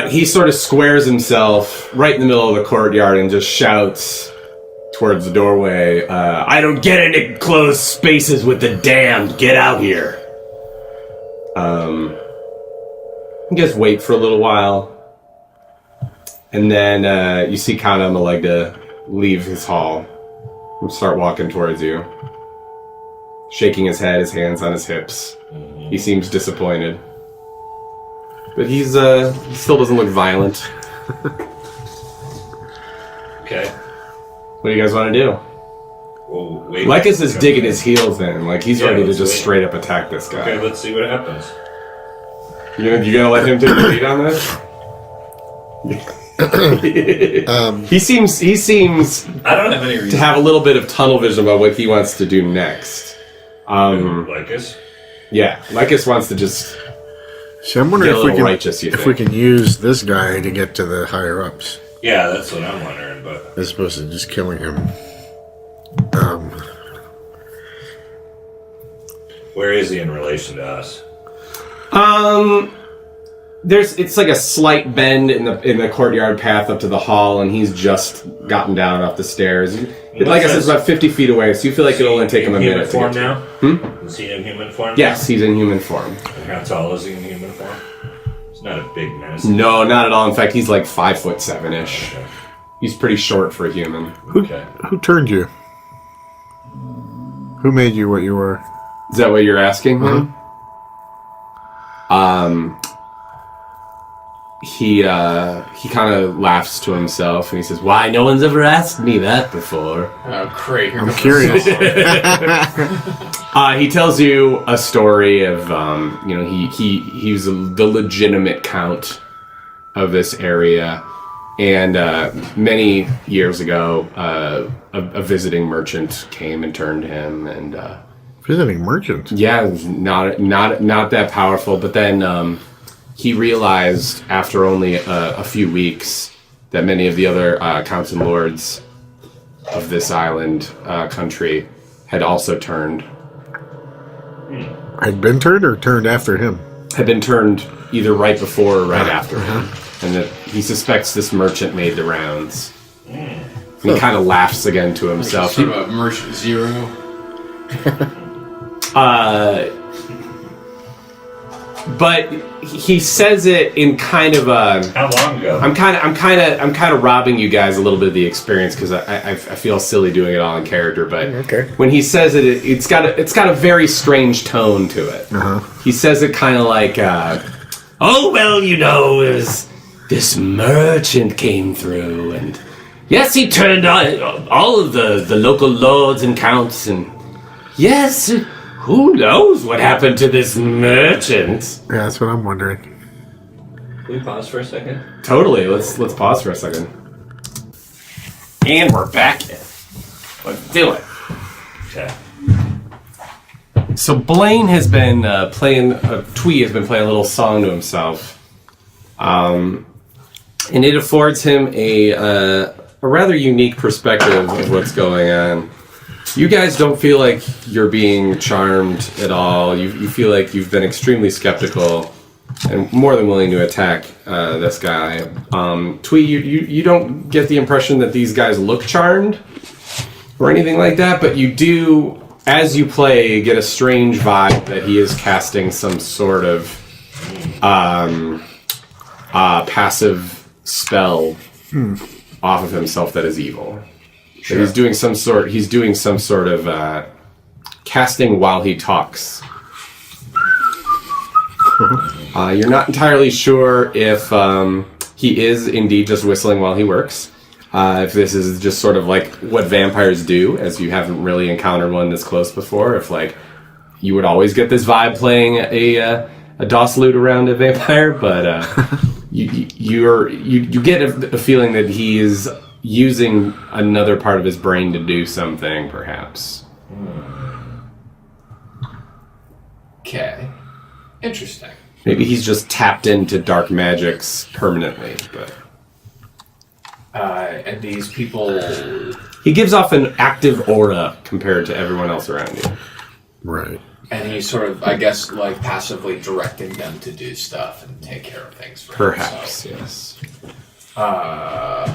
he sort of squares himself right in the middle of the courtyard and just shouts towards the doorway, I don't get into closed spaces with the damned. Get out here. You guys wait for a little while. And then you see Count Ahmelegdha leave his hall and start walking towards you. shaking his head, his hands on his hips. He seems disappointed. But he still doesn't look violent. Okay. What do you guys want to do? Well, wait. Lycus is digging his heels in, like he's ready to let's just wait. straight up attack this guy. Okay, let's see what happens. You gonna let him take the lead on this? He seems I don't have any reason to have a little bit of tunnel vision about what he wants to do next. Lycus. Yeah, Lycus wants to just See, I'm wondering get a if we little can righteous. You if think? we can use this guy to get to the higher ups, Yeah, that's what I'm wondering, but as opposed to just killing him. where is he in relation to us? It's like a slight bend in the courtyard path up to the hall, and he's just gotten down off the stairs. Like I said, it's about 50 feet away, so you feel like it'll only take him a minute to form get now? to. Is he in human form? Yes, he's in human form. And how tall is he in human form? He's not a big menace. No, not at all. In fact, he's like 5'7" Okay. He's pretty short for a human. Okay. Who turned you? Who made you what you were? Is that what you're asking him? He kind of laughs to himself and he says, "Why, no one's ever asked me that before." Oh, great. I'm curious. He tells you a story of, he was the legitimate count of this area, and many years ago, a visiting merchant came and turned him, and Visiting merchant. yeah, it was not that powerful. But then he realized after only a few weeks that many of the other counts and lords of this island country had also turned. Had been turned or turned after him? Had been turned either right before or right after him. And that he suspects this merchant made the rounds. And he kind of laughs again to himself. Sort of a Merchant Zero. But he says it in kind of a... How long ago? I'm kind of robbing you guys a little bit of the experience because I feel silly doing it all in character. But Okay. when he says it, it's got a very strange tone to it. He says it kind of like, "Oh well, this merchant came through, and yes, he turned all of the local lords and counts, and yes, who knows what happened to this merchant?" Yeah, that's what I'm wondering. Can we pause for a second? Totally. Let's pause for a second. And we're back in. Let's do it. Okay. So Blaine has been Twee has been playing a little song to himself. And it affords him a rather unique perspective of what's going on. You guys don't feel like you're being charmed at all. You feel like you've been extremely skeptical and more than willing to attack this guy. Twee, you don't get the impression that these guys look charmed or anything like that, but you do, as you play, get a strange vibe that he is casting some sort of passive spell off of himself that is evil. Sure. That he's doing some sort of casting while he talks. You're not entirely sure if he is indeed just whistling while he works. If this is just sort of like what vampires do, as you haven't really encountered one this close before. If like you would always get this vibe playing a DOS lute around a vampire, but you get a feeling that he is using another part of his brain to do something, perhaps. Okay. Interesting. Maybe he's just tapped into dark magics permanently, but And these people... he gives off an active aura compared to everyone else around you. Right. And he's sort of, I guess, like passively directing them to do stuff and take care of things for Perhaps, himself. yes.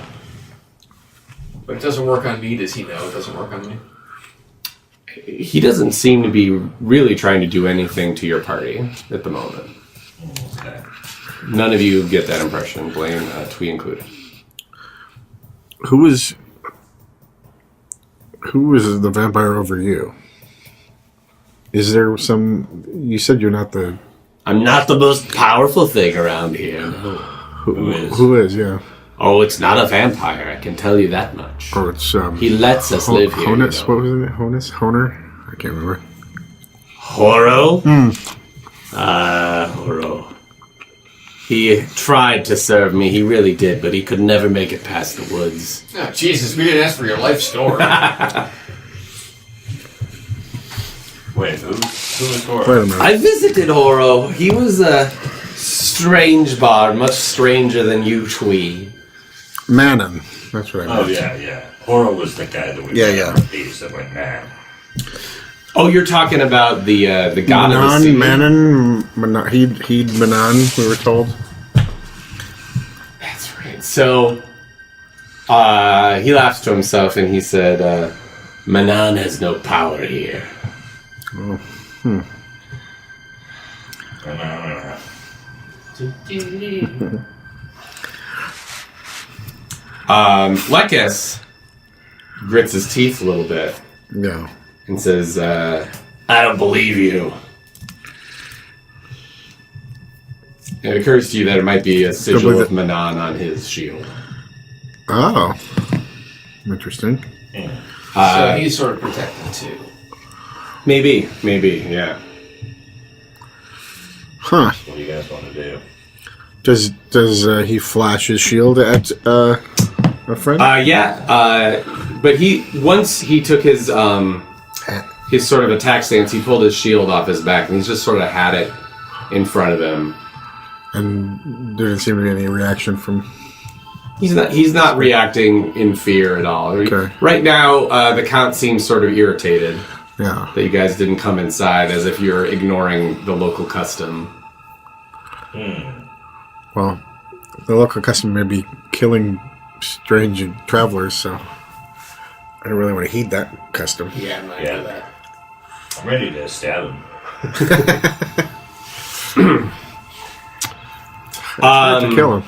But it doesn't work on me, does he know? It doesn't work on me? He doesn't seem to be really trying to do anything to your party at the moment. Okay. None of you get that impression, Blaine, Twee included. Who was the vampire over you? Is there some... You said you're not the... I'm not the most powerful thing around here. No. Who is, yeah. Oh, it's not a vampire, I can tell you that much. Or it's... He lets us live here. Honus, you know. what was it? Honus? Honer? I can't remember. Horo? Horo. He tried to serve me, he really did, but he could never make it past the woods. Oh, Jesus, we didn't ask for your life story. Wait, who is Horo? Wait a minute. I visited Horo. He was a strange bard, much stranger than you twee. Manon. That's what I meant. Oh, yeah. Horo was the guy that we thieves that went mad. Oh, you're talking about the god of the sea. Manon, he'd Manon, we were told. That's right. So, he laughs to himself and he said, Manon has no power here. Oh, Lekis grits his teeth a little bit yeah. and says, I don't believe you. It occurs to you that it might be a sigil of Manon on his shield. Oh. Interesting. So he's sort of protected too. Maybe, yeah. Huh. What do you guys want to do? Does he flash his shield at a friend? But once he took his sort of attack stance, he pulled his shield off his back and he's just sort of had it in front of him. And there didn't seem to be any reaction from... He's not reacting in fear at all. Okay. Right now, the Count seems sort of irritated Yeah. that you guys didn't come inside, as if you're ignoring the local custom. Well, the local custom may be killing strange travelers, so I don't really want to heed that custom. Yeah, I'm not Yeah. into that. I'm ready to stab him. To kill him.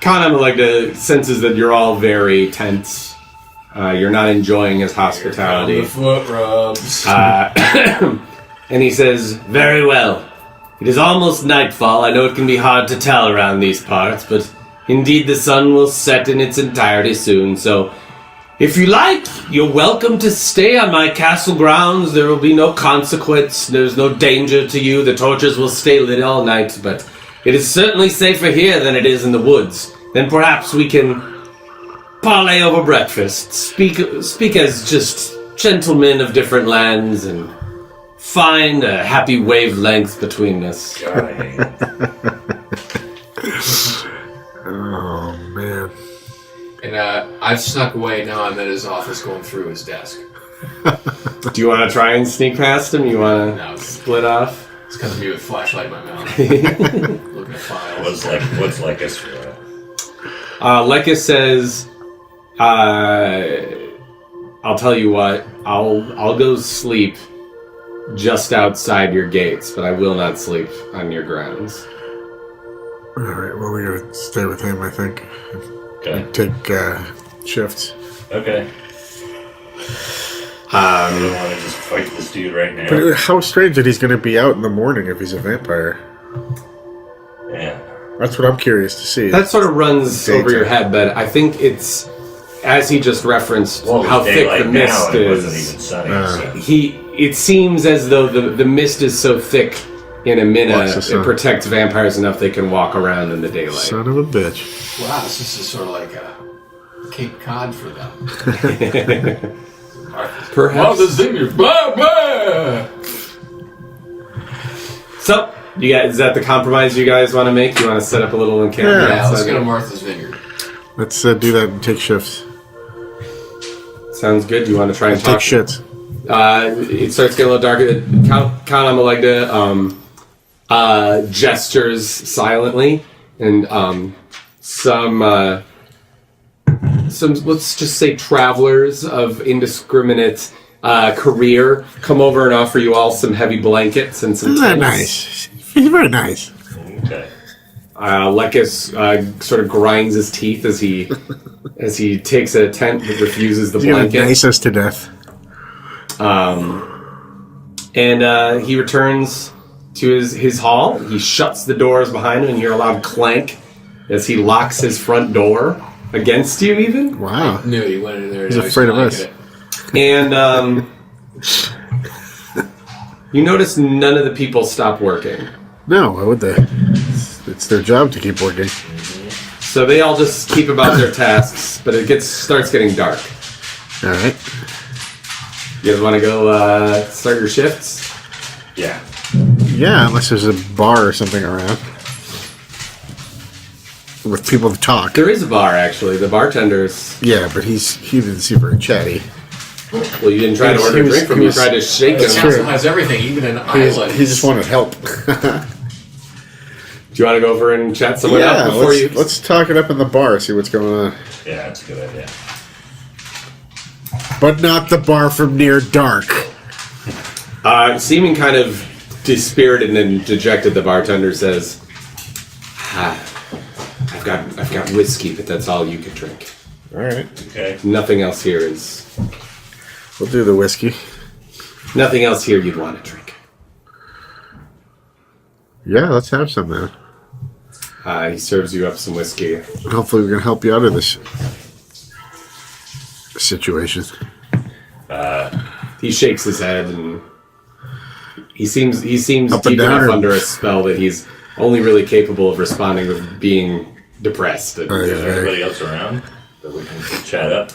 Count Ahmelegdha senses that you're all very tense. You're not enjoying his hospitality. The foot rubs. And he says, very well. It is almost nightfall. I know it can be hard to tell around these parts, but indeed the sun will set in its entirety soon. So, if you like, you're welcome to stay on my castle grounds. There will be no consequence. There's no danger to you. The torches will stay lit all night, but it is certainly safer here than it is in the woods. Then perhaps we can parlay over breakfast. Speak as just gentlemen of different lands and find a happy wavelength between us. Oh, man. And I've snuck away. Now I'm at his office going through his desk. Do you want to try and sneak past him? You want No, to it's split off? coming to me with a flashlight in my mouth. Looking at files. What's like us for that? Lekis says, I'll tell you what, I'll go sleep just outside your gates, but I will not sleep on your grounds. Alright, well, we gotta stay with him, I think. Okay. Take shifts. Okay. You don't want to just fight this dude right now? But how strange that he's gonna be out in the morning if he's a vampire. Yeah. That's what I'm curious to see. That sort of runs over your head, but I think it's, as he just referenced, Well, how it's thick daylight the mist now, and it wasn't is. even sunny, so. It seems as though the mist is so thick in Blocks the Amynna, sun. it protects vampires enough they can walk around in the daylight. Son of a bitch. Wow, this is sort of like a Cape Cod for them. Perhaps. Zinger. Blah, blah. So, you guys, is that the compromise you guys want to make? You want to set up a little encampment? Yeah, let's outside? go to Martha's Vineyard. Let's do that and take shifts. Sounds good. You want to try and Take talk? shits. It starts getting a little darker. Count Ahmelegdha gestures silently, and some let's just say travelers of indiscriminate career come over and offer you all some heavy blankets and some Isn't that tents. nice? He's very nice. Okay. Lekis sort of grinds his teeth as he takes a tent but refuses the He's gonna blanket. nice us to death. And he returns to his hall. He shuts the doors behind him, and you hear a loud clank as he locks his front door against you, even. Wow. I knew he went in there. He's afraid of us. And you notice none of the people stop working. No, why would they? It's their job to keep working. So they all just keep about their tasks, but it starts getting dark. All right. You guys want to go start your shifts? Yeah. Yeah, unless there's a bar or something around with people to talk. There is a bar, actually. The bartender's... Yeah, but he didn't seem very chatty. Well, you didn't try to order a drink from him. You tried to shake The him. council has everything, even an island. He just wanted help. Do you want to go over and chat someone up before you... let's talk it up in the bar, see what's going on. Yeah, that's a good idea. But not the bar from near dark. Seeming kind of dispirited and dejected, the bartender says, I've got whiskey, but that's all you can drink. All right. Okay. Nothing else here is... We'll do the whiskey. Nothing else here you'd want to drink. Yeah, let's have some then. He serves you up some whiskey. Hopefully we can help you out of this situation. He shakes his head and he seems Up and deep enough down. under a spell that he's only really capable of responding with being depressed. And, Right. Is there anybody else around that we can chat up?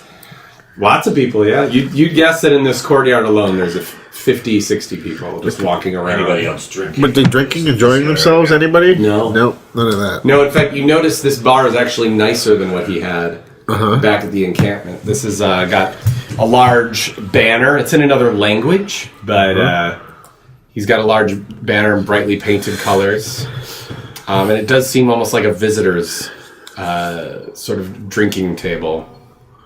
Lots of people, yeah. You'd guess that in this courtyard alone there's 50, 60 people just walking around. Anybody else drinking? But they drinking, enjoying themselves, anybody? No. Nope, none of that. No, in fact, you notice this bar is actually nicer than what he had back at the encampment. This has got a large banner. It's in another language, but he's got a large banner in brightly painted colors. And it does seem almost like a visitor's sort of drinking table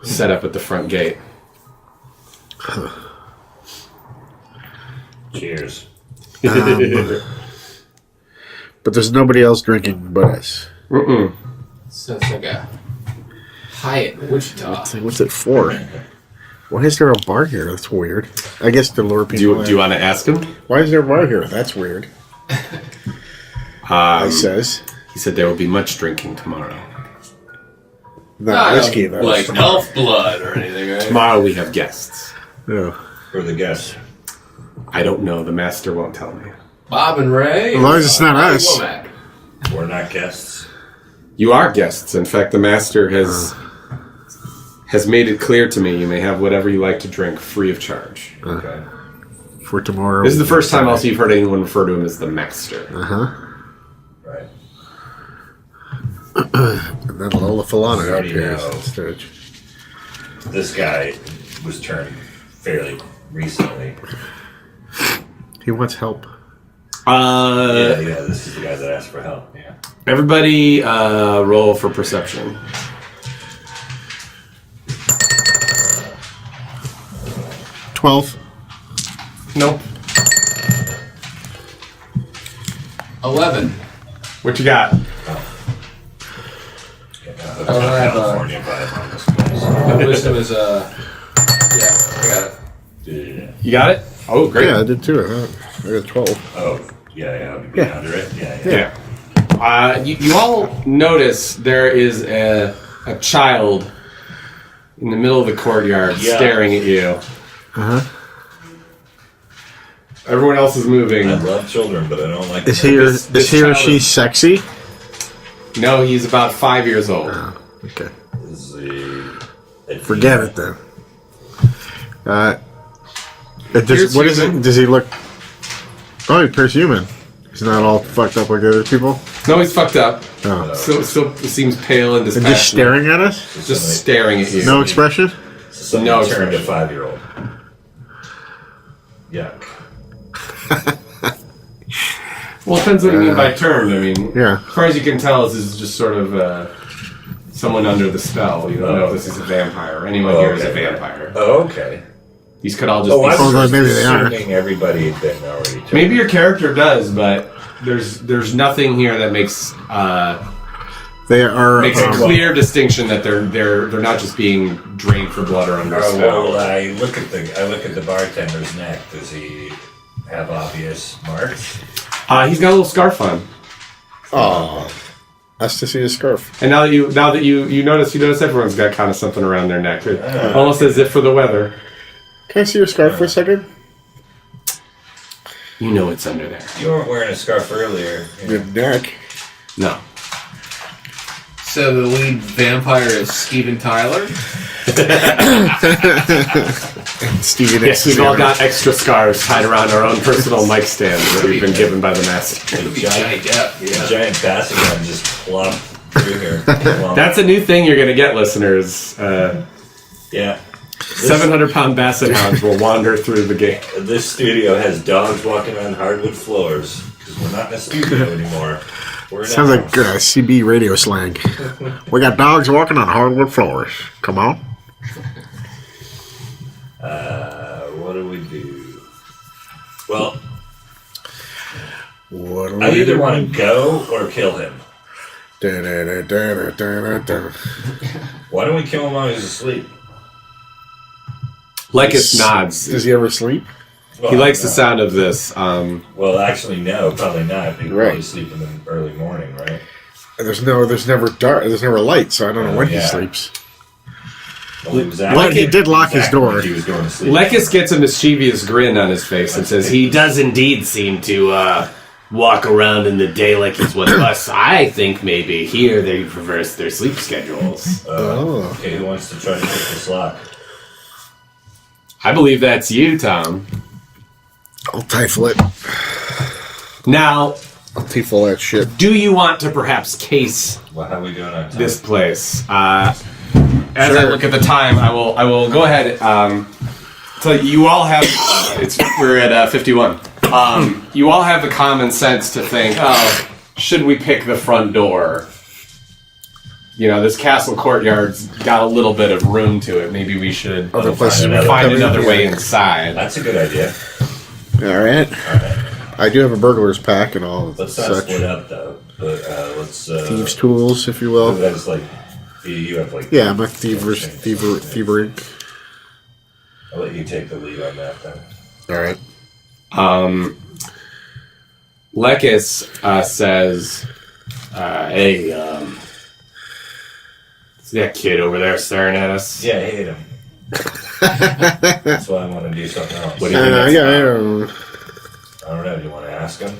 set up at the front gate. Cheers. But there's nobody else drinking but us. So it's like a Hyatt in Wichita. What's it for? Why is there a bar here? That's weird. I guess to lure Do people you want to ask him? Why is there a bar here? That's weird. He says. He said there will be much drinking tomorrow. Not whiskey, though. Like elf blood or anything, right? Tomorrow we have guests. No. For the guests. I don't know. The master won't tell me. Bob and Ray. As long as it's not us. Womack. We're not guests. You are guests. In fact, the master has made it clear to me you may have whatever you like to drink free of charge. Okay. For tomorrow. This is the first time also you've heard anyone refer to him as the master. Right. And then Lola Falana We already appears know. on stage. This guy was turned fairly recently. He wants help. Yeah, this is the guy that asked for help. Yeah. Everybody roll for perception. $12. Nope. 11. What you got? I don't have California vibe on this place. my wisdom is yeah, I got it. Yeah. You got it? Oh, great. Yeah, I did too. I got 12. Oh, yeah, I'll be under it. Yeah. Yeah. You all notice there is a child in the middle of the courtyard staring at you. Everyone else is moving. I love children, but I don't like Is them. he or, This is he or child she is- sexy? No, he's about 5 years old. Okay. Is he- Forget it then. Here's What is human. it? Does he look... Oh, he appears human. He's not all fucked up like the other people? No, he's fucked up. Oh. Still seems pale and And dispassionate. just staring at us? Just staring at you. No expression? Somebody No turned a expression. 5-year-old. Yuck. Well, it depends what you mean by term. I mean, Yeah. as far as you can tell, this is just sort of someone under the spell. You don't know if this is a vampire. Anyone here is a vampire. Oh, okay. These could all just Oh, be... I was Although just maybe they are. assuming everybody had been already turned. Maybe your character does, but there's nothing here that makes They are. Makes a clear distinction that they're not just being drained for blood or under a spell. Well, I look at the bartender's neck. Does he have obvious marks? He's got a little scarf on. Oh, nice to see his scarf. And now that you notice everyone's got kind of something around their neck, almost as if for the weather. Can I see your scarf for a second? You know it's under there. You weren't wearing a scarf earlier. Your neck. No. So the lead vampire is Steven Tyler. Steven. Yes, we've all got extra scarves tied around our own personal mic stands that we've been given by the master. Giant basset gun just plopped through here. Well, That's a new thing you're going to get, listeners. yeah. 700-pound basset hounds will wander through the gate. This studio has dogs walking on hardwood floors because we're not in a studio anymore. We're in Sounds a like CB radio slang. We got dogs walking on hardwood floors. Come on. What do we do? Well, What I either want to go or kill him. Why don't we kill him while he's asleep? Lekis nods. Does he ever sleep? Well, He likes the no. sound of this. Well, actually, no, probably not. He'd Right. probably sleep in the early morning, right? There's never dark. There's never light, so I don't know when he Yeah. sleeps. Well, exactly. But he did lock his door. He was going to sleep. Lekis gets a mischievous grin on his face and says, he does indeed seem to walk around in the day like he's one of us. I think maybe here they reverse their sleep schedules. Oh. Okay, who wants to try to pick this lock? I believe that's you, Tom. I'll rifle it. Now, I'll rifle that shit. do you want to perhaps case Well, how are we doing on time? this place? As I look at the time, I will go ahead. So you all have. We're at 51. You all have the common sense to think, oh, should we pick the front door? You know, this castle courtyard's got a little bit of room to it. Maybe we should Other places we find come in, another way yeah. inside. That's a good idea. All right. I do have a burglar's pack and all Let's not such. split up, though. But let's... Thieves' tools, if you will. That's like... You have like... Yeah, I'm a thievery. I'll let you take the lead on that, then. All right. Lekis says, hey, see that kid over there staring at us? Yeah, I hate him. That's why I want to do something else. What do you think that's yeah, about? I don't know. Do you want to ask him?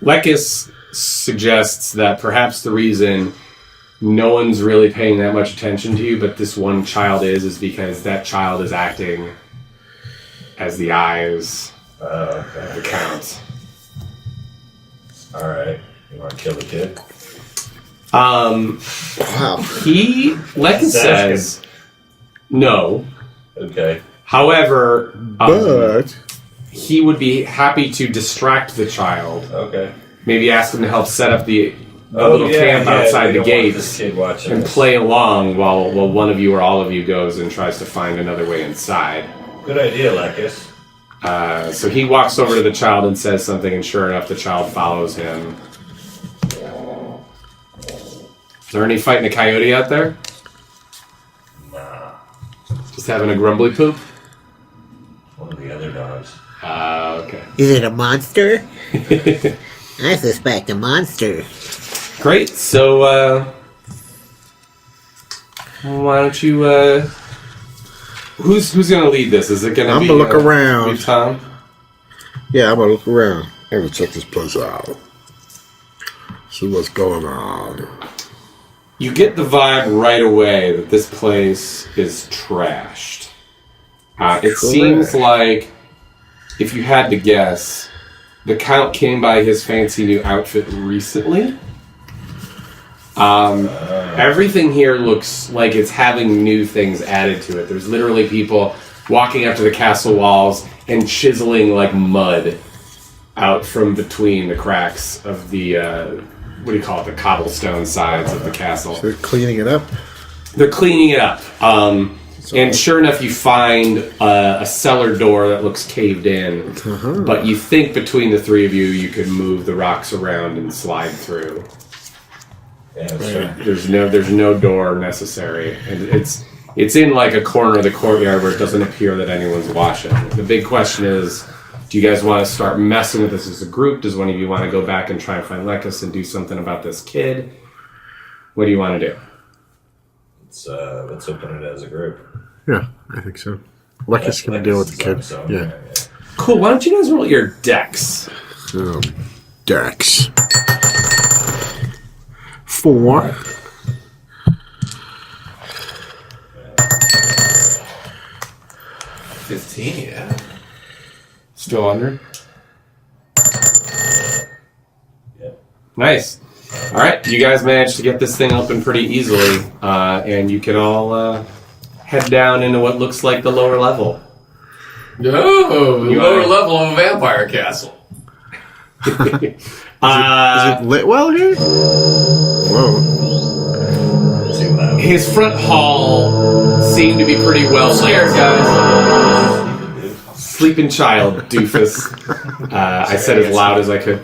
Lekis suggests that perhaps the reason no one's really paying that much attention to you, but this one child is because that child is acting as the eyes of Okay. the Count. All right. You want to kill the kid? Wow. Lekis Just says no. Okay. However, But he would be happy to distract the child. Okay. Maybe ask him to help set up the little camp outside we the don't want this gates kid watching and this. play along while one of you or all of you goes and tries to find another way inside. Good idea, Lekis. So he walks over to the child and says something, and sure enough, the child follows him. Is there any fighting a coyote out there? Nah. Just having a grumbly poop? One of the other dogs. Okay. Is it a monster? I suspect a monster. Great. So, why don't you, who's gonna lead this? Is it gonna I'm be... gonna look around. be Tom? yeah, I'm gonna look around. I'm gonna check this place out. See what's going on. You get the vibe right away that this place is trashed. It seems like, if you had to guess, the Count came by his fancy new outfit recently. Everything here looks like it's having new things added to it. There's literally people walking up to the castle walls and chiseling like mud out from between the cracks of the, what do you call it, the cobblestone sides of the castle. They're cleaning it up. They're cleaning it up. And sure enough, you find a cellar door that looks caved in. But you think between the three of you, you could move the rocks around and slide through. Yeah, sure. There's no door necessary, and it's in like a corner of the courtyard where it doesn't appear that anyone's watching. The big question is, do you guys want to start messing with this as a group? Does one of you want to go back and try and find Lekis and do something about this kid? What do you want to do? Let's open it as a group. Yeah, I think so. Lekis can deal with the kid. So, Yeah. Cool. Why don't you guys roll your dex? Dex. 4. Yeah. Still under? Yep. Nice. All right, you guys managed to get this thing open pretty easily, and you can all head down into what looks like the lower level. No, the lower level of a vampire castle. Is it lit well here? Whoa. Too loud. His front hall seemed to be pretty well Scared, guys. Sleeping child, doofus. I said as loud as I could.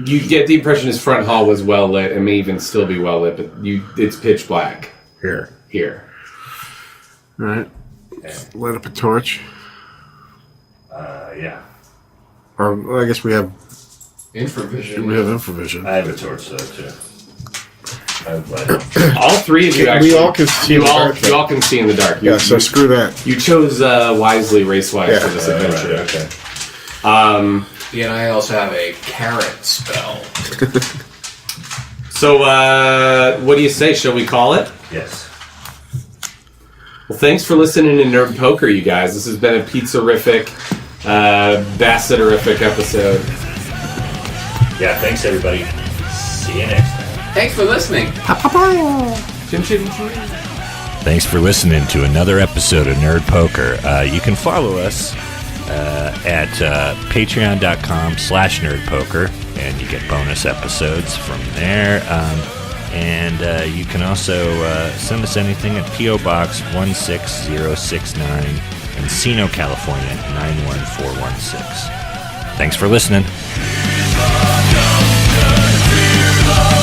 You get the impression his front hall was well lit, and may even still be well lit, but it's pitch black Here. All right. Light up a torch. Yeah. Or well, I guess we have Infravision. infravision. I have a torch though too. I have light. All three of you We actually. all can see in the dark. You all can see in the dark. Yeah, so screw that. You chose wisely, race-wise, Yeah. for this adventure. Right, okay. Yeah, and I also have a carrot spell. So, what do you say? Shall we call it? Yes. Well, thanks for listening to Nerd Poker, you guys. This has been a pizza-rific, Bassett-rific episode. Yeah, thanks everybody. See you next time. Thanks for listening. Chim, chim, chim. Thanks for listening to another episode of Nerd Poker. You can follow us at patreon.com/nerdpoker, and you get bonus episodes from there. And you can also send us anything at P.O. Box 16069, Encino, California 91416. Thanks for listening. Fear the